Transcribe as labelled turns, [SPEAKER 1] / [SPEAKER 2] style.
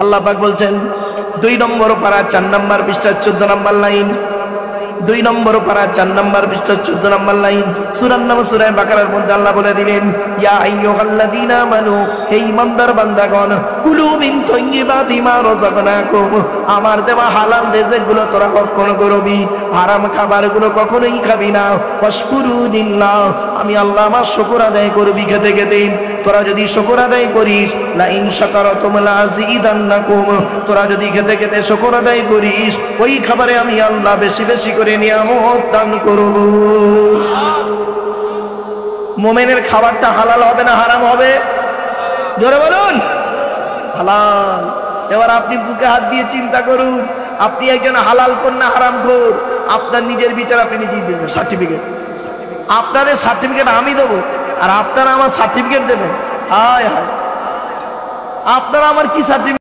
[SPEAKER 1] আল্লাহ পাক বলছেন 2 নম্বর পারা 4 নম্বর পৃষ্ঠা 14 নম্বর লাইন, 2 নম্বর পারা 4 নম্বর পৃষ্ঠা 14 নম্বর লাইন, সূরা নাম সূরা বাকারার মধ্যে আল্লাহ বলে দিলেন, ইয়া আইয়ুহাল্লাযীনা আমানু, হে ঈমানদার বান্দাগণ, কুলু মিন তাইয়্যিবাতি মা রাযাকনাকুম, আমার দেওয়া হালাল রিজিকগুলো তোরা ভক্ষণ করবি, হারাম খাবারগুলো কখনোই খাবি না। ওয়াশকুরু লিল্লাহ, আমি আল্লাহ আমার শুকর আদায় করবি খেতে খেতে। তোরা যদি শুকর আদায় করিস, লা ইন শাকারতুম লা আযীদান্নাকুম, তোরা যদি খেতে খেতে শুকর আদায় করিস, ওই খাবারে আমি আল্লাহ বেশি বেশি করে নিয়ামত দান করব। মুমিনের খাবারটা হালাল হবে না হারাম হবে? জোরে বলুন, হালাল। এবার আপনি বুকে হাত দিয়ে চিন্তা করুন, আপনি একজন হালাল খোর না হারাম খোর? আপনার নিজের বিচার আপনি নিজেই দেবেন। সার্টিফিকেট আপনাদের সার্টিফিকেট আমি দেবো, আর আপনারা আমার সার্টিফিকেট দেবেন? হায় হায়, আপনারা আমার কি সার্টিফিকেট